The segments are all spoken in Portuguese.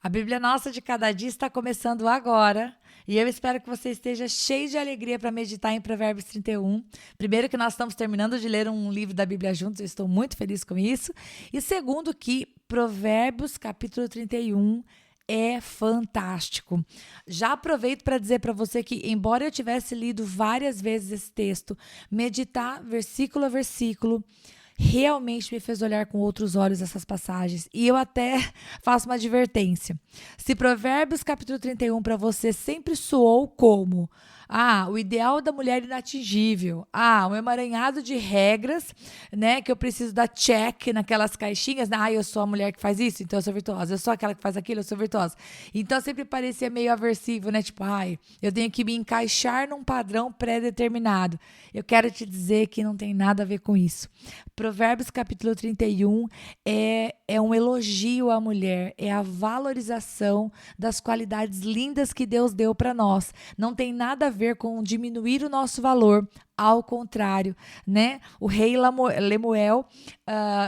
A Bíblia Nossa de Cada Dia está começando agora e eu espero que você esteja cheio de alegria para meditar em Provérbios 31. Primeiro, que nós estamos terminando de ler um livro da Bíblia juntos, eu estou muito feliz com isso. E segundo, que Provérbios capítulo 31 é fantástico. Já aproveito para dizer para você que, embora eu tivesse lido várias vezes esse texto, meditar versículo a versículo realmente me fez olhar com outros olhos essas passagens. E eu até faço uma advertência. Se Provérbios capítulo 31 para você sempre soou como o ideal da mulher inatingível, um emaranhado de regras, né, que eu preciso dar check naquelas caixinhas, eu sou a mulher que faz isso, então eu sou virtuosa, eu sou aquela que faz aquilo, eu sou virtuosa. Então sempre parecia meio aversivo, né, tipo, eu tenho que me encaixar num padrão pré-determinado. Eu quero te dizer que não tem nada a ver com isso. Provérbios capítulo 31 é um elogio à mulher, é a valorização das qualidades lindas que Deus deu para nós. Não tem nada a ver com diminuir o nosso valor, ao contrário, né? O rei Lemuel,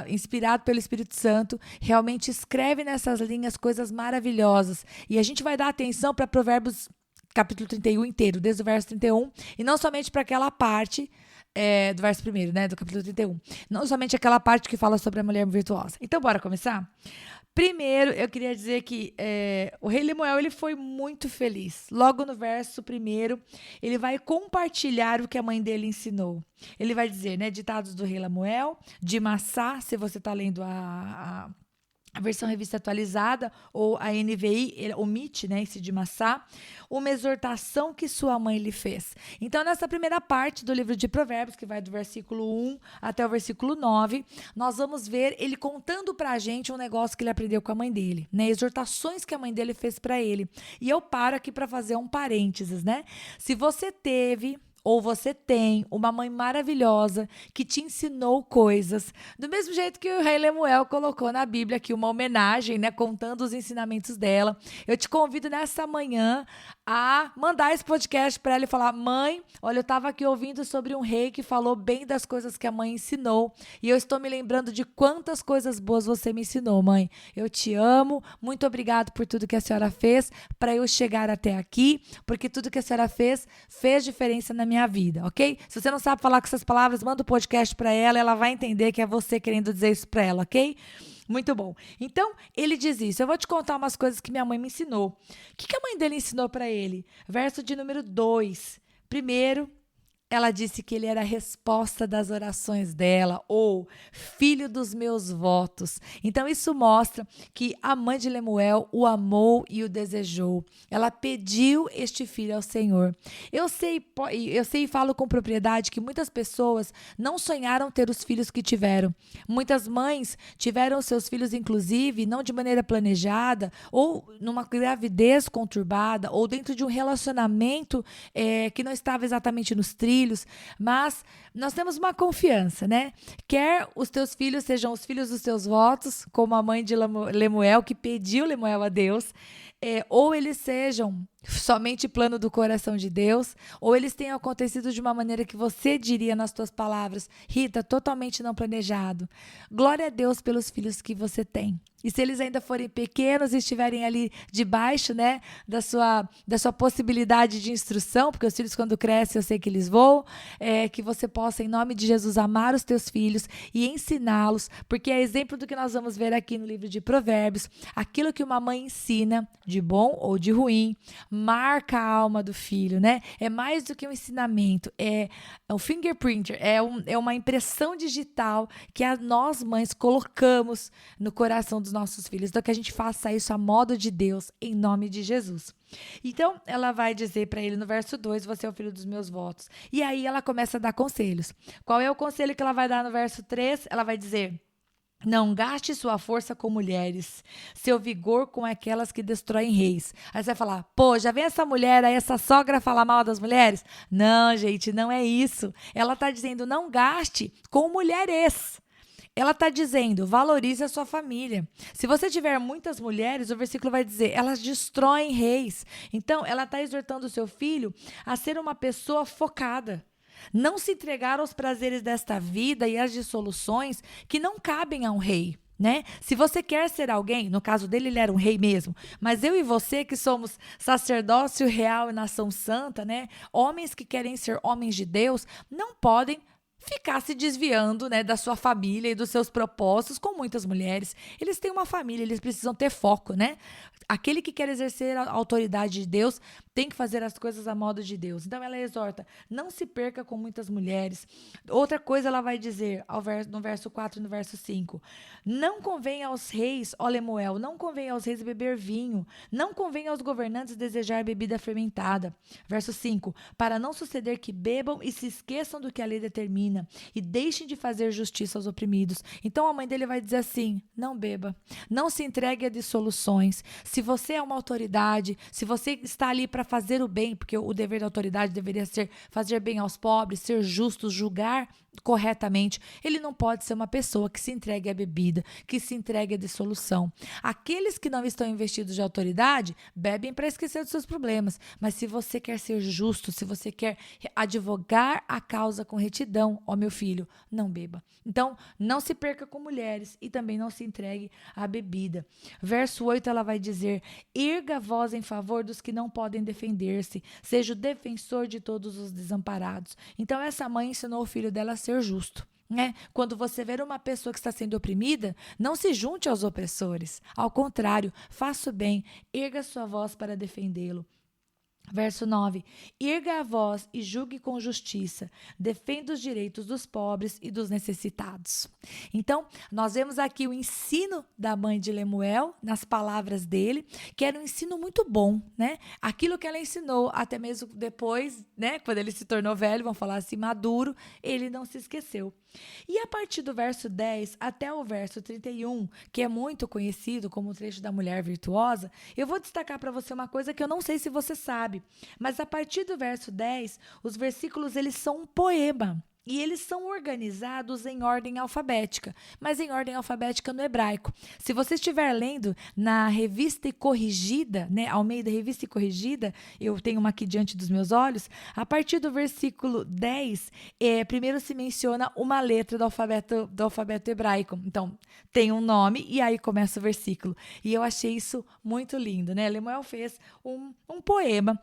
inspirado pelo Espírito Santo, realmente escreve nessas linhas coisas maravilhosas. E a gente vai dar atenção para Provérbios capítulo 31 inteiro, desde o verso 31, e não somente para aquela parte do verso 1, né, do capítulo 31. Não somente aquela parte que fala sobre a mulher virtuosa. Então, bora começar? Primeiro, eu queria dizer que o rei Lemuel ele foi muito feliz. Logo no verso 1, ele vai compartilhar o que a mãe dele ensinou. Ele vai dizer, né, ditados do rei Lemuel, de Massá, se você está lendo a versão revista atualizada, ou a NVI, ele omite, né, esse de Massá, uma exortação que sua mãe lhe fez. Então, nessa primeira parte do livro de Provérbios, que vai do versículo 1 até o versículo 9, nós vamos ver ele contando pra gente um negócio que ele aprendeu com a mãe dele, né, exortações que a mãe dele fez pra ele. E eu paro aqui para fazer um parênteses, né? Se você teve ou você tem uma mãe maravilhosa que te ensinou coisas, do mesmo jeito que o rei Lemuel colocou na Bíblia aqui uma homenagem, né, contando os ensinamentos dela. Eu te convido nessa manhã a mandar esse podcast para ela e falar: mãe, olha, eu estava aqui ouvindo sobre um rei que falou bem das coisas que a mãe ensinou e eu estou me lembrando de quantas coisas boas você me ensinou, mãe. Eu te amo, muito obrigado por tudo que a senhora fez para eu chegar até aqui, porque tudo que a senhora fez diferença na minha vida, ok? Se você não sabe falar com essas palavras, manda o podcast para ela, ela vai entender que é você querendo dizer isso para ela, ok? Muito bom. Então, ele diz isso. Eu vou te contar umas coisas que minha mãe me ensinou. O que a mãe dele ensinou para ele? Verso de número 2. Primeiro, ela disse que ele era a resposta das orações dela, ou filho dos meus votos. Então, isso mostra que a mãe de Lemuel o amou e o desejou. Ela pediu este filho ao Senhor. Eu sei e falo com propriedade que muitas pessoas não sonharam ter os filhos que tiveram. Muitas mães tiveram seus filhos, inclusive, não de maneira planejada, ou numa gravidez conturbada, ou dentro de um relacionamento que não estava exatamente nos trilhos. Mas nós temos uma confiança, né? Quer os teus filhos sejam os filhos dos teus votos, como a mãe de Lemuel, que pediu Lemuel a Deus, ou eles sejam somente plano do coração de Deus, ou eles tenham acontecido de uma maneira que você diria nas tuas palavras: Rita, totalmente não planejado. Glória a Deus pelos filhos que você tem. E se eles ainda forem pequenos e estiverem ali debaixo, né, da sua possibilidade de instrução, porque os filhos quando crescem eu sei que eles vão, que você possa, em nome de Jesus, amar os teus filhos e ensiná-los, porque é exemplo do que nós vamos ver aqui no livro de Provérbios. Aquilo que uma mãe ensina, de bom ou de ruim, marca a alma do filho, né? É mais do que um ensinamento, é um fingerprint, é uma impressão digital que nós mães colocamos no coração dos nossos filhos. Então que a gente faça isso a modo de Deus, em nome de Jesus. Então ela vai dizer para ele no verso 2, você é o filho dos meus votos. E aí ela começa a dar conselhos. Qual é o conselho que ela vai dar no verso 3? Ela vai dizer: não gaste sua força com mulheres, seu vigor com aquelas que destroem reis. Aí você vai falar: pô, já vem essa mulher aí, essa sogra falar mal das mulheres? Não, gente, não é isso. Ela está dizendo: não gaste com mulheres. Ela está dizendo: valorize a sua família. Se você tiver muitas mulheres, o versículo vai dizer: elas destroem reis. Então, ela está exortando o seu filho a ser uma pessoa focada. Não se entregar aos prazeres desta vida e às dissoluções que não cabem a um rei. né? Se você quer ser alguém, no caso dele ele era um rei mesmo, mas eu e você que somos sacerdócio real e nação santa, né? Homens que querem ser homens de Deus, não podem ficar se desviando, né, da sua família e dos seus propósitos, com muitas mulheres. Eles têm uma família, eles precisam ter foco, né? Aquele que quer exercer a autoridade de Deus tem que fazer as coisas a modo de Deus. Então ela exorta, não se perca com muitas mulheres. Outra coisa ela vai dizer no verso 4 e no verso 5. Não convém aos reis, ó Lemuel, não convém aos reis beber vinho, não convém aos governantes desejar bebida fermentada. Verso 5. Para não suceder que bebam e se esqueçam do que a lei determina e deixem de fazer justiça aos oprimidos. Então a mãe dele vai dizer assim, não beba, não se entregue a dissoluções. Se você é uma autoridade, se você está ali para fazer o bem, porque o dever da autoridade deveria ser fazer bem aos pobres, ser justo, julgar corretamente, ele não pode ser uma pessoa que se entregue à bebida, que se entregue à dissolução. Aqueles que não estão investidos de autoridade bebem para esquecer dos seus problemas, mas se você quer ser justo, se você quer advogar a causa com retidão, ó meu filho, não beba. Então, não se perca com mulheres e também não se entregue à bebida. Verso 8 ela vai dizer, erga a voz em favor dos que não podem defender-se, seja o defensor de todos os desamparados. Então, essa mãe ensinou o filho dela a ser justo. Né? Quando você ver uma pessoa que está sendo oprimida, não se junte aos opressores. Ao contrário, faça o bem, erga sua voz para defendê-lo. Verso 9. Erga a voz e julgue com justiça, defenda os direitos dos pobres e dos necessitados. Então, nós vemos aqui o ensino da mãe de Lemuel, nas palavras dele, que era um ensino muito bom, né? Aquilo que ela ensinou, até mesmo depois, né? Quando ele se tornou velho, vamos falar assim, maduro, ele não se esqueceu. E a partir do verso 10 até o verso 31, que é muito conhecido como o trecho da mulher virtuosa, eu vou destacar para você uma coisa que eu não sei se você sabe, mas a partir do verso 10, os versículos eles são um poema. E eles são organizados em ordem alfabética, mas em ordem alfabética no hebraico. Se você estiver lendo na Revista e Corrigida, né, Almeida Revista e Corrigida, eu tenho uma aqui diante dos meus olhos, a partir do versículo 10, primeiro se menciona uma letra do alfabeto hebraico. Então, tem um nome e aí começa o versículo. E eu achei isso muito lindo, né? Lemuel fez um poema,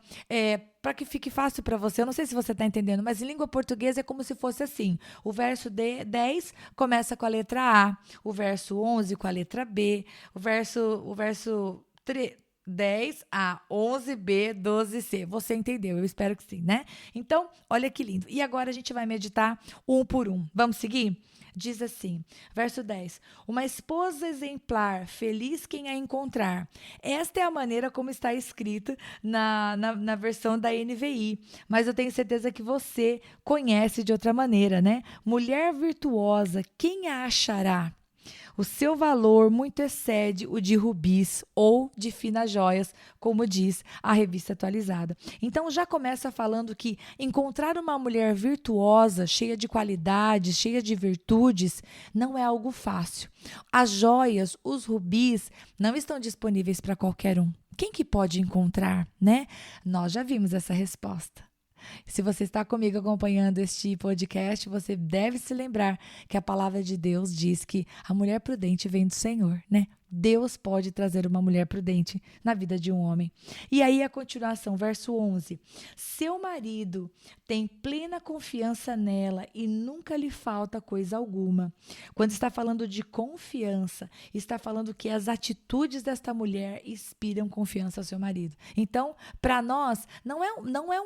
para que fique fácil para você, eu não sei se você está entendendo, mas em língua portuguesa é como se fosse assim. O verso 10 começa com a letra A, o verso 11 com a letra B, o verso 10, A, 11, B, 12, C. Você entendeu, eu espero que sim, né? Então, olha que lindo. E agora a gente vai meditar um por um. Vamos seguir? Diz assim, verso 10. Uma esposa exemplar, feliz quem a encontrar. Esta é a maneira como está escrito na versão da NVI. Mas eu tenho certeza que você conhece de outra maneira, né? Mulher virtuosa, quem a achará? O seu valor muito excede o de rubis ou de finas joias, como diz a revista atualizada. Então, já começa falando que encontrar uma mulher virtuosa, cheia de qualidades, cheia de virtudes, não é algo fácil. As joias, os rubis, não estão disponíveis para qualquer um. Quem que pode encontrar, né? Nós já vimos essa resposta. Se você está comigo acompanhando este podcast, você deve se lembrar que a palavra de Deus diz que a mulher prudente vem do Senhor, né? Deus pode trazer uma mulher prudente na vida de um homem. E aí a continuação, verso 11. Seu marido tem plena confiança nela e nunca lhe falta coisa alguma. Quando está falando de confiança, está falando que as atitudes desta mulher inspiram confiança ao seu marido. Então, para nós, não é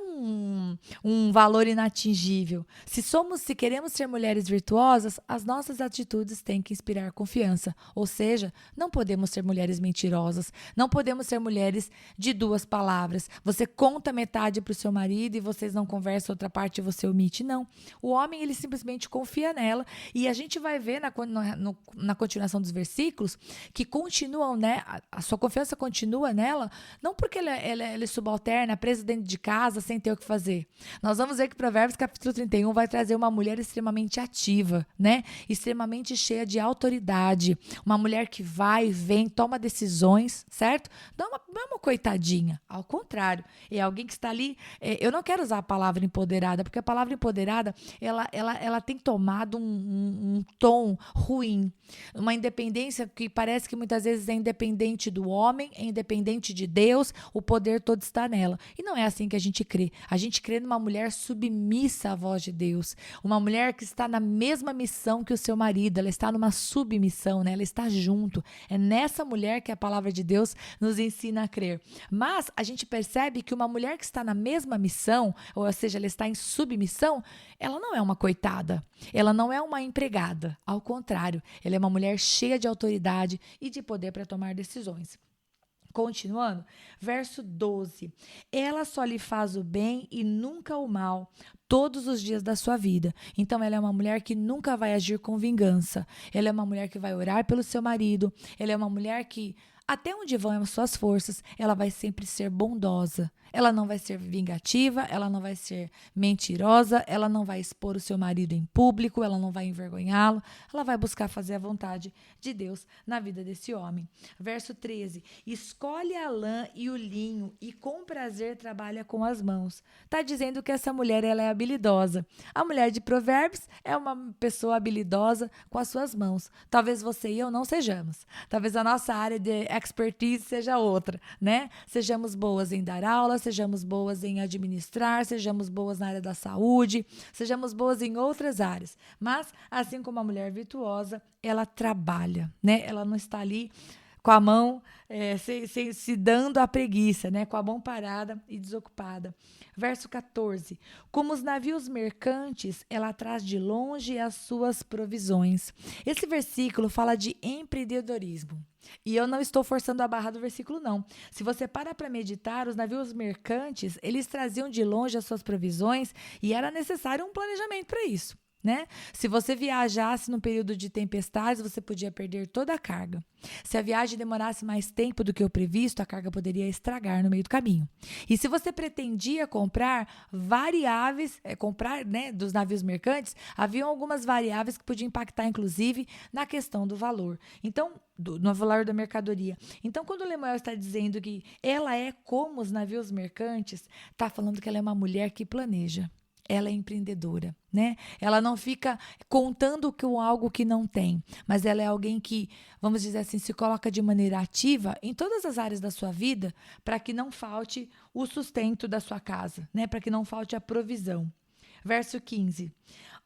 um valor inatingível. Se queremos ser mulheres virtuosas, as nossas atitudes têm que inspirar confiança. Ou seja, não podemos ser mulheres mentirosas, não podemos ser mulheres de duas palavras. Você conta metade para o seu marido e vocês não conversam, outra parte você omite. Não. O homem, ele simplesmente confia nela e a gente vai ver na continuação dos versículos que continuam, né? A sua confiança continua nela, não porque ela é subalterna, presa dentro de casa, sem ter o que fazer. Nós vamos ver que Provérbios capítulo 31 vai trazer uma mulher extremamente ativa, né? Extremamente cheia de autoridade, uma mulher que vai vai e vem, toma decisões, certo? Não é uma coitadinha, ao contrário, é alguém que está ali, eu não quero usar a palavra empoderada, porque a palavra empoderada, ela tem tomado um tom ruim, uma independência que parece que muitas vezes é independente do homem, é independente de Deus, o poder todo está nela. E não é assim que a gente crê. A gente crê numa mulher submissa à voz de Deus, uma mulher que está na mesma missão que o seu marido, ela está numa submissão, né? Ela está junto. É nessa mulher que a palavra de Deus nos ensina a crer. Mas a gente percebe que uma mulher que está na mesma missão, ou seja, ela está em submissão, ela não é uma coitada, ela não é uma empregada. Ao contrário, ela é uma mulher cheia de autoridade e de poder para tomar decisões. Continuando, verso 12. Ela só lhe faz o bem e nunca o mal, todos os dias da sua vida. Então, ela é uma mulher que nunca vai agir com vingança. Ela é uma mulher que vai orar pelo seu marido. Ela é uma mulher que, até onde vão as suas forças, ela vai sempre ser bondosa. Ela não vai ser vingativa, ela não vai ser mentirosa, ela não vai expor o seu marido em público, ela não vai envergonhá-lo, ela vai buscar fazer a vontade de Deus na vida desse homem. Verso 13, escolhe a lã e o linho e com prazer trabalha com as mãos. Está dizendo que essa mulher ela é habilidosa. A mulher de Provérbios é uma pessoa habilidosa com as suas mãos. Talvez você e eu não sejamos. Talvez a nossa área de expertise seja outra, né? Sejamos boas em dar aulas, sejamos boas em administrar, sejamos boas na área da saúde, sejamos boas em outras áreas. Mas, assim como a mulher virtuosa, ela trabalha, né? Ela não está ali com a mão se dando à preguiça, né? Com a mão parada e desocupada. Verso 14. Como os navios mercantes, ela traz de longe as suas provisões. Esse versículo fala de empreendedorismo. E eu não estou forçando a barra do versículo, não. Se você para meditar, os navios mercantes, eles traziam de longe as suas provisões e era necessário um planejamento para isso, né? Se você viajasse num período de tempestades, você podia perder toda a carga. Se a viagem demorasse mais tempo do que o previsto, a carga poderia estragar no meio do caminho. E se você pretendia comprar variáveis, né, dos navios mercantes, haviam algumas variáveis que podiam impactar, inclusive, na questão do valor. Então, no valor da mercadoria. Então, quando o Lemuel está dizendo que ela é como os navios mercantes, está falando que ela é uma mulher que planeja. Ela é empreendedora, né? Ela não fica contando com algo que não tem, mas ela é alguém que, vamos dizer assim, se coloca de maneira ativa em todas as áreas da sua vida para que não falte o sustento da sua casa, né? Para que não falte a provisão. Verso 15.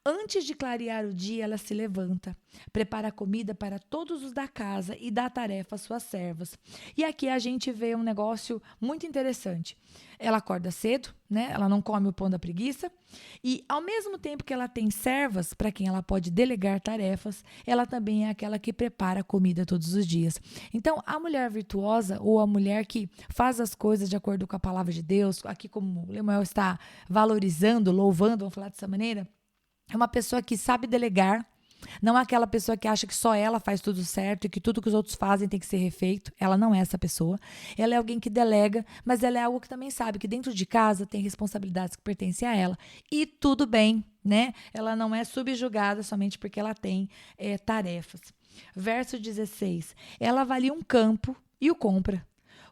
Antes de clarear o dia, ela se levanta, prepara comida para todos os da casa e dá tarefa às suas servas. E aqui a gente vê um negócio muito interessante. Ela acorda cedo, né? Ela não come o pão da preguiça. E ao mesmo tempo que ela tem servas para quem ela pode delegar tarefas, ela também é aquela que prepara comida todos os dias. Então, a mulher virtuosa ou a mulher que faz as coisas de acordo com a palavra de Deus, aqui como o Lemuel está valorizando, louvando, vamos falar dessa maneira, é uma pessoa que sabe delegar, não é aquela pessoa que acha que só ela faz tudo certo e que tudo que os outros fazem tem que ser refeito. Ela não é essa pessoa. Ela é alguém que delega, mas ela é algo que também sabe que dentro de casa tem responsabilidades que pertencem a ela. E tudo bem, né? Ela não é subjugada somente porque ela tem tarefas. Verso 16. Ela avalia um campo e o compra.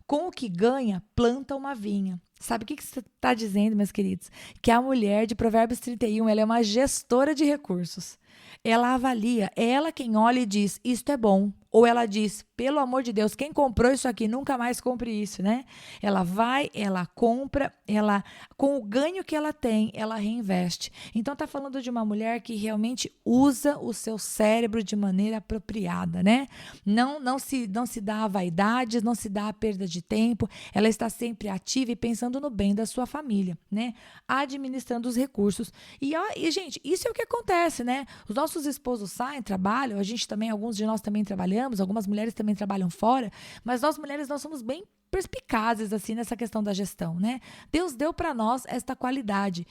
Com o que ganha, planta uma vinha. Sabe o que você está dizendo, meus queridos? Que a mulher de Provérbios 31, ela é uma gestora de recursos. Ela avalia, é ela quem olha e diz, isto é bom. Ou ela diz, pelo amor de Deus, quem comprou isso aqui, nunca mais compre isso, né? Ela vai, ela compra, ela, com o ganho que ela tem, ela reinveste. Então, está falando de uma mulher que realmente usa o seu cérebro de maneira apropriada, né? Não se dá a vaidades, não se dá a perda de tempo. Ela está sempre ativa e pensando no bem da sua família, né? Administrando os recursos. E, gente, isso é o que acontece, né? Os nossos esposos saem, trabalham, a gente também, alguns de nós também trabalhamos, algumas mulheres também trabalham fora, mas nós mulheres, nós somos bem perspicazes assim nessa questão da gestão, né? Deus deu para nós esta qualidade,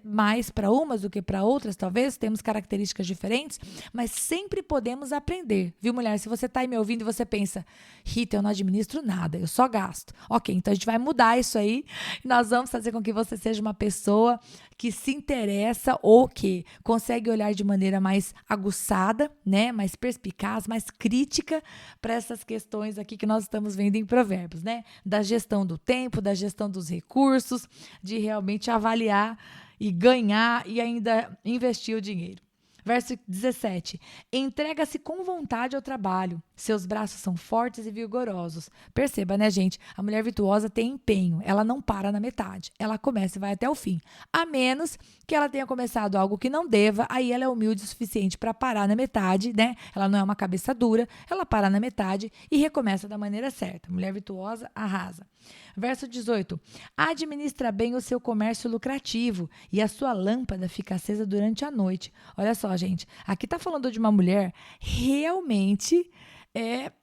mais para umas do que para outras, talvez, temos características diferentes, mas sempre podemos aprender, viu, mulher? Se você está aí me ouvindo e você pensa, Rita, eu não administro nada, eu só gasto. Ok, então a gente vai mudar isso aí e nós vamos fazer com que você seja uma pessoa que se interessa ou que consegue olhar de maneira mais aguçada, né, mais perspicaz, mais crítica para essas questões aqui que nós estamos vendo em Provérbios, né, da gestão do tempo, da gestão dos recursos, de realmente avaliar e ganhar e ainda investir o dinheiro. Verso 17. Entrega-se com vontade ao trabalho. Seus braços são fortes e vigorosos. Perceba, né, gente? A mulher virtuosa tem empenho. Ela não para na metade. Ela começa e vai até o fim. A menos que ela tenha começado algo que não deva, aí ela é humilde o suficiente para parar na metade, né? Ela não é uma cabeça dura. Ela para na metade e recomeça da maneira certa. Mulher virtuosa arrasa. Verso 18. Administra bem o seu comércio lucrativo e a sua lâmpada fica acesa durante a noite. Olha só, gente. Aqui está falando de uma mulher realmente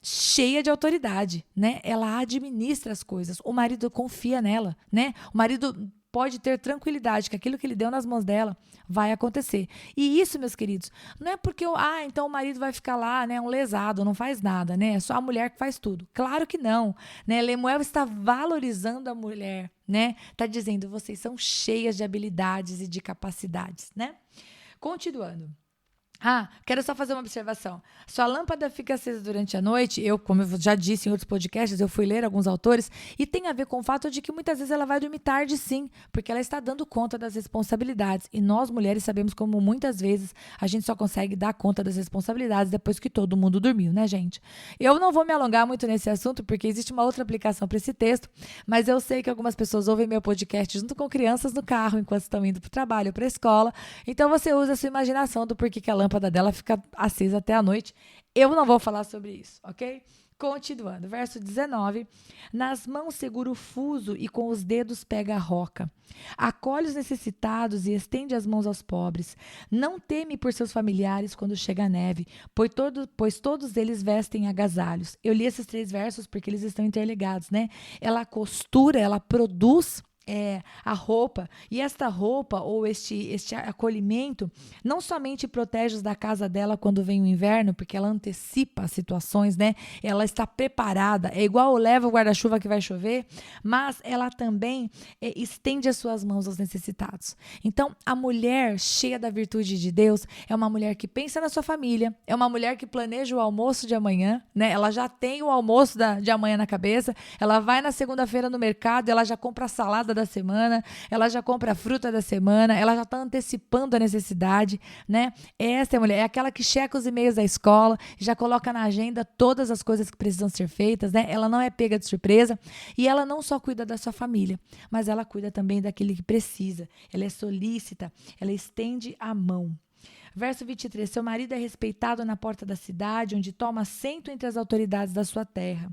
cheia de autoridade, né? Ela administra as coisas. O marido confia nela, né? O marido pode ter tranquilidade que aquilo que ele deu nas mãos dela vai acontecer. E isso, meus queridos, não é porque, então o marido vai ficar lá, né, um lesado, não faz nada, né? É só a mulher que faz tudo. Claro que não, né? Lemuel está valorizando a mulher, né? Está dizendo, vocês são cheias de habilidades e de capacidades, né? Continuando. Quero só fazer uma observação. Sua lâmpada fica acesa durante a noite. Como eu já disse em outros podcasts, eu fui ler alguns autores e tem a ver com o fato de que muitas vezes ela vai dormir tarde, sim, porque ela está dando conta das responsabilidades. E nós, mulheres, sabemos como muitas vezes a gente só consegue dar conta das responsabilidades depois que todo mundo dormiu, né, gente? Eu não vou me alongar muito nesse assunto, porque existe uma outra aplicação para esse texto, mas eu sei que algumas pessoas ouvem meu podcast junto com crianças no carro, enquanto estão indo para o trabalho ou para a escola. Então, você usa a sua imaginação do porquê que a lâmpada dela fica acesa até a noite. Eu não vou falar sobre isso, ok? Continuando, verso 19. Nas mãos segura o fuso e com os dedos pega a roca. Acolhe os necessitados e estende as mãos aos pobres. Não teme por seus familiares quando chega a neve, pois todos eles vestem agasalhos. Eu li esses 3 versos porque eles estão interligados, né? Ela costura, ela produz a roupa, e esta roupa ou este acolhimento não somente protege os da casa dela quando vem o inverno, porque ela antecipa as situações, né? Ela está preparada, é igual leva o guarda-chuva que vai chover, mas ela também estende as suas mãos aos necessitados. Então, a mulher cheia da virtude de Deus é uma mulher que pensa na sua família, é uma mulher que planeja o almoço de amanhã, né? Ela já tem o almoço de amanhã na cabeça, ela vai na segunda-feira no mercado, ela já compra a salada da semana, ela já compra a fruta da semana, ela já está antecipando a necessidade, né? Essa é a mulher, é aquela que checa os e-mails da escola, já coloca na agenda todas as coisas que precisam ser feitas, né? Ela não é pega de surpresa e ela não só cuida da sua família, mas ela cuida também daquele que precisa. Ela é solícita, ela estende a mão. Verso 23, seu marido é respeitado na porta da cidade, onde toma assento entre as autoridades da sua terra.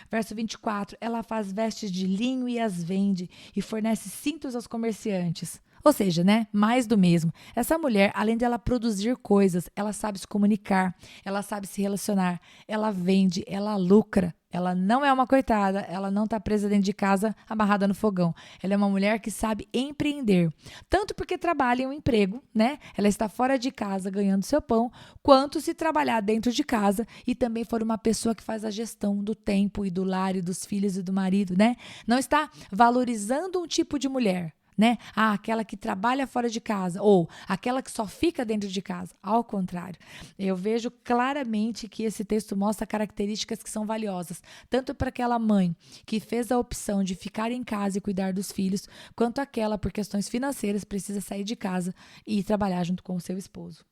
Verso 24, ela faz vestes de linho e as vende, e fornece cintos aos comerciantes. Ou seja, né, mais do mesmo. Essa mulher, além de ela produzir coisas, ela sabe se comunicar, ela sabe se relacionar, ela vende, ela lucra. Ela não é uma coitada, ela não está presa dentro de casa, amarrada no fogão. Ela é uma mulher que sabe empreender. Tanto porque trabalha em um emprego, né? Ela está fora de casa ganhando seu pão, quanto se trabalhar dentro de casa e também for uma pessoa que faz a gestão do tempo e do lar e dos filhos e do marido, né? Não está valorizando um tipo de mulher, né? Aquela que trabalha fora de casa ou aquela que só fica dentro de casa. Ao contrário, eu vejo claramente que esse texto mostra características que são valiosas, tanto para aquela mãe que fez a opção de ficar em casa e cuidar dos filhos, quanto aquela, por questões financeiras, precisa sair de casa e trabalhar junto com o seu esposo.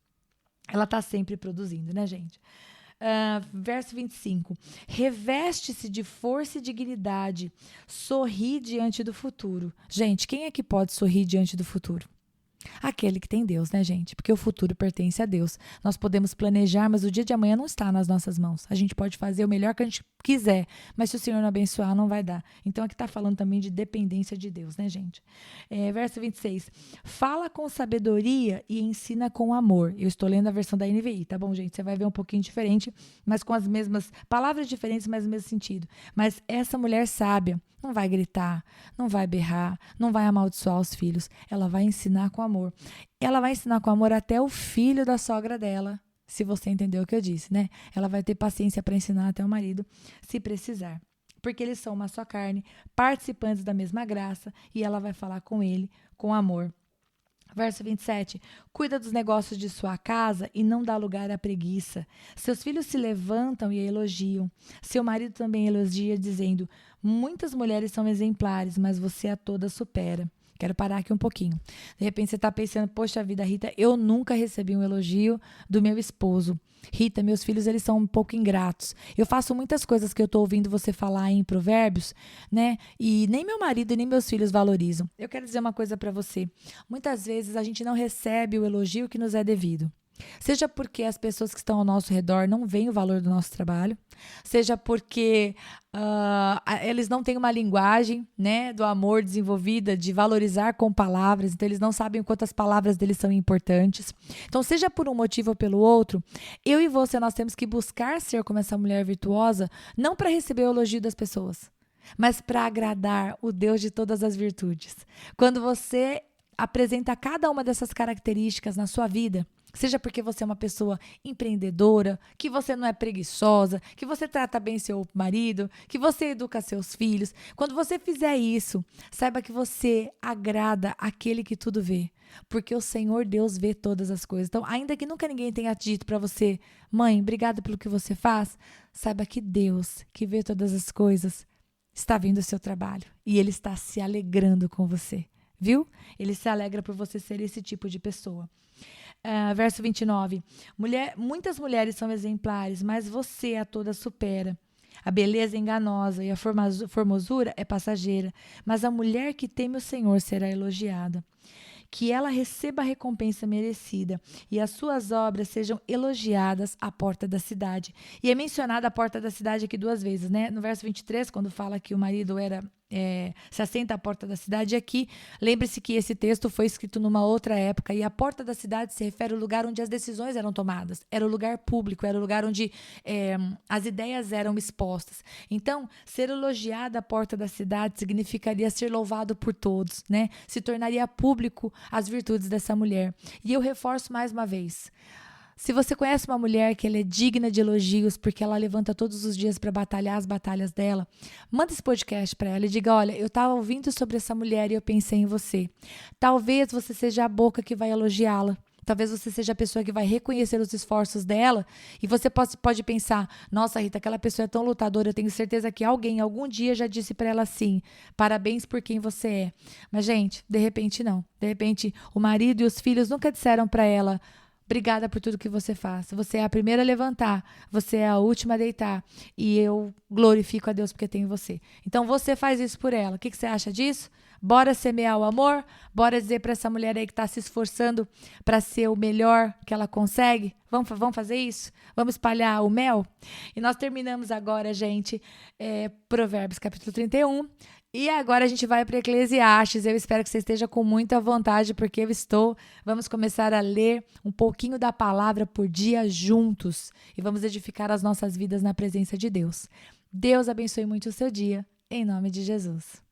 Ela está sempre produzindo, né, gente? Verso 25. Reveste-se de força e dignidade, sorri diante do futuro. Gente, quem é que pode sorrir diante do futuro? Aquele que tem Deus, né, gente? Porque o futuro pertence a Deus. Nós podemos planejar, mas o dia de amanhã não está nas nossas mãos. A gente pode fazer o melhor que a gente quiser, mas se o Senhor não abençoar, não vai dar. Então, aqui está falando também de dependência de Deus, né, gente? Verso 26. Fala com sabedoria e ensina com amor. Eu estou lendo a versão da NVI, tá bom, gente? Você vai ver um pouquinho diferente, mas com as mesmas palavras diferentes, mas o mesmo sentido. Mas essa mulher sábia não vai gritar, não vai berrar, não vai amaldiçoar os filhos. Ela vai ensinar com amor. Ela vai ensinar com amor até o filho da sogra dela, se você entendeu o que eu disse, né? Ela vai ter paciência para ensinar até o marido, se precisar. Porque eles são uma só carne, participantes da mesma graça, e ela vai falar com ele com amor. Verso 27. Cuida dos negócios de sua casa e não dá lugar à preguiça. Seus filhos se levantam e a elogiam. Seu marido também elogia, dizendo: muitas mulheres são exemplares, mas você a todas supera. Quero parar aqui um pouquinho. De repente você está pensando: poxa vida, Rita, eu nunca recebi um elogio do meu esposo. Rita, meus filhos, eles são um pouco ingratos. Eu faço muitas coisas que eu estou ouvindo você falar em Provérbios, né? E nem meu marido, nem meus filhos valorizam. Eu quero dizer uma coisa para você. Muitas vezes a gente não recebe o elogio que nos é devido. Seja porque as pessoas que estão ao nosso redor não veem o valor do nosso trabalho, seja porque eles não têm uma linguagem, né, do amor desenvolvida, de valorizar com palavras, então eles não sabem o quanto as palavras deles são importantes. Então, seja por um motivo ou pelo outro, eu e você, nós temos que buscar ser como essa mulher virtuosa, não para receber o elogio das pessoas, mas para agradar o Deus de todas as virtudes. Quando você apresenta cada uma dessas características na sua vida, seja porque você é uma pessoa empreendedora, que você não é preguiçosa, que você trata bem seu marido, que você educa seus filhos. Quando você fizer isso, saiba que você agrada aquele que tudo vê. Porque o Senhor Deus vê todas as coisas. Então, ainda que nunca ninguém tenha dito para você: mãe, obrigada pelo que você faz, saiba que Deus, que vê todas as coisas, está vendo o seu trabalho. E Ele está se alegrando com você. Viu? Ele se alegra por você ser esse tipo de pessoa. Verso 29. Muitas mulheres são exemplares, mas você a todas supera. A beleza é enganosa e a formosura é passageira, mas a mulher que teme o Senhor será elogiada. Que ela receba a recompensa merecida e as suas obras sejam elogiadas à porta da cidade. E é mencionada a porta da cidade aqui 2 vezes, né? No verso 23, quando fala que o marido se assenta à porta da cidade, aqui, lembre-se que esse texto foi escrito numa outra época, e a porta da cidade se refere ao lugar onde as decisões eram tomadas, era o lugar público, era o lugar onde as ideias eram expostas. Então, ser elogiada à porta da cidade significaria ser louvado por todos, né? Se tornaria público as virtudes dessa mulher. E eu reforço mais uma vez: se você conhece uma mulher que ela é digna de elogios porque ela levanta todos os dias para batalhar as batalhas dela, manda esse podcast para ela e diga: olha, eu estava ouvindo sobre essa mulher e eu pensei em você. Talvez você seja a boca que vai elogiá-la. Talvez você seja a pessoa que vai reconhecer os esforços dela e você pode pensar: nossa, Rita, aquela pessoa é tão lutadora, eu tenho certeza que alguém algum dia já disse para ela assim: parabéns por quem você é. Mas, gente, de repente não. De repente, o marido e os filhos nunca disseram para ela: obrigada por tudo que você faz. Você é a primeira a levantar, você é a última a deitar. E eu glorifico a Deus porque tenho você. Então você faz isso por ela. O que você acha disso? Bora semear o amor? Bora dizer para essa mulher aí que está se esforçando para ser o melhor que ela consegue? Vamos fazer isso? Vamos espalhar o mel? E nós terminamos agora, gente, Provérbios capítulo 31. E agora a gente vai para Eclesiastes. Eu espero que você esteja com muita vontade, porque eu estou. Vamos começar a ler um pouquinho da palavra por dia juntos. E vamos edificar as nossas vidas na presença de Deus. Deus abençoe muito o seu dia, em nome de Jesus.